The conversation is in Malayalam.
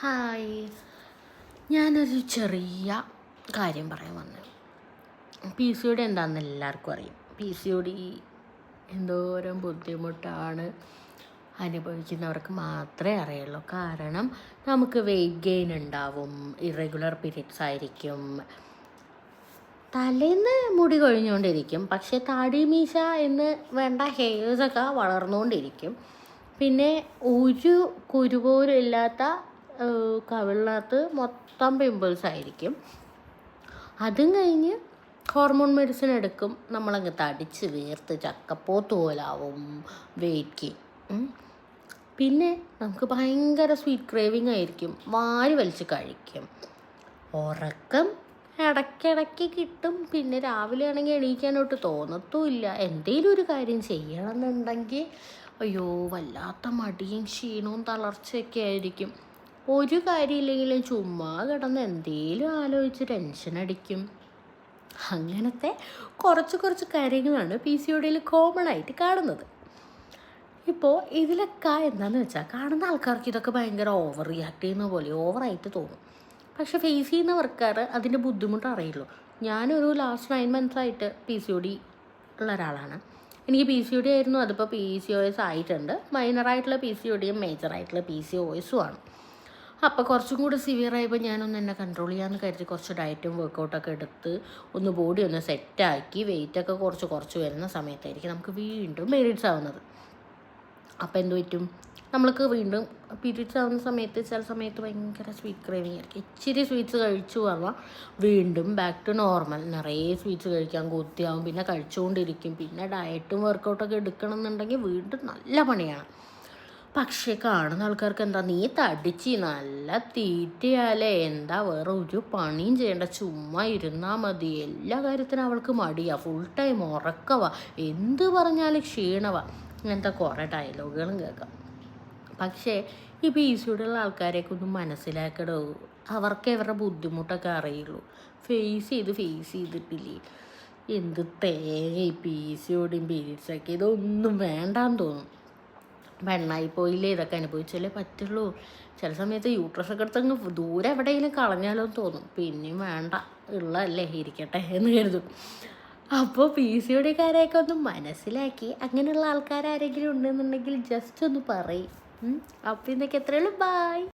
ഹായ്, ഞാനൊരു ചെറിയ കാര്യം പറയാൻ വന്നു. പി സി ഒ ഡി എന്താണെന്ന് എല്ലാവർക്കും അറിയും. പി സി ഒ ഡി എന്തോരം ബുദ്ധിമുട്ടാണ് അനുഭവിക്കുന്നവർക്ക് മാത്രമേ അറിയുള്ളൂ. കാരണം നമുക്ക് വെയിറ്റ് ഗെയിൻ ഉണ്ടാവും, ഇറഗുലർ പീരിയഡ്സ് ആയിരിക്കും, തലേന്ന് മുടി കൊഴിഞ്ഞുകൊണ്ടിരിക്കും, പക്ഷേ താടി മീശ എന്ന് വേണ്ട ഹെയർസൊക്കെ വളർന്നുകൊണ്ടിരിക്കും. പിന്നെ ഒരു കുരുപോലും ഇല്ലാത്ത കവിളിനകത്ത് മൊത്തം പിമ്പിൾസ് ആയിരിക്കും. അതും കഴിഞ്ഞ് ഹോർമോൺ മെഡിസിൻ എടുക്കും, നമ്മളങ്ങ് തടിച്ച് വീർത്ത് ചക്കപ്പോത്ത് പോലാവും, വെയിറ്റ് ഗെയിൻ. പിന്നെ നമുക്ക് ഭയങ്കര സ്വീറ്റ് ക്രേവിങ് ആയിരിക്കും, വാരി വലിച്ച് കഴിക്കും. ഉറക്കം ഇടയ്ക്കിടയ്ക്ക് കിട്ടും, പിന്നെ രാവിലെ ആണെങ്കിൽ എണീക്കാനോട്ട് തോന്നത്തുമില്ല. എന്തെങ്കിലും ഒരു കാര്യം ചെയ്യണമെന്നുണ്ടെങ്കിൽ അയ്യോ വല്ലാത്ത മടിയും ക്ഷീണവും തളർച്ചയൊക്കെ ആയിരിക്കും. ഒരു കാര്യമില്ലെങ്കിലും ചുമ്മാ കിടന്ന് എന്തേലും ആലോചിച്ച് ടെൻഷൻ അടിക്കും. അങ്ങനത്തെ കുറച്ച് കാര്യങ്ങളാണ് പി സി ഒ ഡിയിൽ കോമൺ ആയിട്ട് കാണുന്നത്. ഇപ്പോൾ ഇതിലൊക്കെ എന്താണെന്ന് വെച്ചാൽ കാണുന്ന ആൾക്കാർക്ക് ഇതൊക്കെ ഭയങ്കര ഓവർ റിയാക്ട് ചെയ്യുന്ന പോലെ ഓവറായിട്ട് തോന്നും. പക്ഷെ ഫേസ് ചെയ്യുന്നവർക്കാർ അതിൻ്റെ ബുദ്ധിമുട്ട് അറിയുള്ളൂ. ഞാനൊരു ലാസ്റ്റ് 9 months ആയിട്ട് പി സി ഒ ഡി ഉള്ള ഒരാളാണ്. എനിക്ക് പി സി ഒ ഡി ആയിരുന്നു, അതിപ്പോൾ പി സി ഒ എസ് ആയിട്ടുണ്ട്. മൈനറായിട്ടുള്ള പി സി ഒ ഡിയും മേജറായിട്ടുള്ള പി സി ഒ എസും ആണ്. അപ്പോൾ കുറച്ചും കൂടി സിവിയറായപ്പോൾ ഞാനൊന്ന് എന്നെ കൺട്രോൾ ചെയ്യാമെന്ന് കരുതി കുറച്ച് ഡയറ്റും വർക്കൗട്ടൊക്കെ എടുത്ത് ഒന്ന് ബോഡി ഒന്ന് സെറ്റാക്കി വെയിറ്റൊക്കെ കുറച്ച് വരുന്ന സമയത്തായിരിക്കും നമുക്ക് വീണ്ടും പീരീഡ്സ് ആവുന്നത്. അപ്പോൾ എന്ത് പറ്റും, നമ്മൾക്ക് വീണ്ടും പീരീഡ്സ് ആവുന്ന സമയത്ത് ചില സമയത്ത് ഭയങ്കര സ്വീറ്റ് ക്രേവിങ് ആയിരിക്കും. ഇച്ചിരി സ്വീറ്റ്സ് കഴിച്ചു പറഞ്ഞാൽ വീണ്ടും ബാക്ക് ടു നോർമൽ, നിറയെ സ്വീറ്റ്സ് കഴിക്കാൻ കൊത്തിയാവും, പിന്നെ കഴിച്ചുകൊണ്ടിരിക്കും. പിന്നെ ഡയറ്റും വർക്കൗട്ടൊക്കെ എടുക്കണം എന്നുണ്ടെങ്കിൽ വീണ്ടും നല്ല പണിയാണ്. പക്ഷേ കാണുന്ന ആൾക്കാർക്ക് എന്താ, നീ തടിച്ച് നല്ല തീറ്റയാലേ, എന്താ വേറെ ഒരു പണിയും ചെയ്യേണ്ട, ചുമ്മാ ഇരുന്നാൽ മതി, എല്ലാ കാര്യത്തിനും അവൾക്ക് മടിയാ, ഫുൾ ടൈം ഉറക്കവാ, എന്ത് പറഞ്ഞാലും ക്ഷീണവാ, ഇങ്ങനത്തെ കുറേ ഡയലോഗുകളും കേൾക്കാം. പക്ഷേ ഈ പി സി ഒ ഡി ഉള്ള ആൾക്കാരെയൊക്കെ ഒന്ന് മനസ്സിലാക്കടോ, അവർക്ക് അവരുടെ ബുദ്ധിമുട്ടൊക്കെ അറിയുള്ളൂ. ഫേസ് ചെയ്തിട്ടില്ലേ എന്ത് തേങ്ങ ഈ പി സി ഒ ഡിയും പീരീഡ്സൊക്കെ, ഇതൊന്നും വേണ്ടാന്ന് തോന്നും. പെണ്ണായിപ്പോയില്ലേ, ഇതൊക്കെ അനുഭവിച്ചാലേ പറ്റുള്ളൂ. ചില സമയത്ത് യൂട്രസൊക്കെ എടുത്തങ്ങ് ദൂരെ എവിടെയെങ്കിലും കളഞ്ഞാലോ തോന്നും. പിന്നെയും വേണ്ട, ഉള്ളതല്ലേ ഇരിക്കട്ടെ എന്ന് കരുതും. അപ്പോൾ പി സി ഒ ഡിക്കാരെയൊക്കെ ഒന്ന് മനസ്സിലാക്കി അങ്ങനെയുള്ള ആൾക്കാരാരെങ്കിലും ഉണ്ടെന്നുണ്ടെങ്കിൽ ജസ്റ്റ് ഒന്ന് പറയും. അപ്പോൾ ഇന്നൊക്കെ എത്രയുള്ളൂ. ബായ്.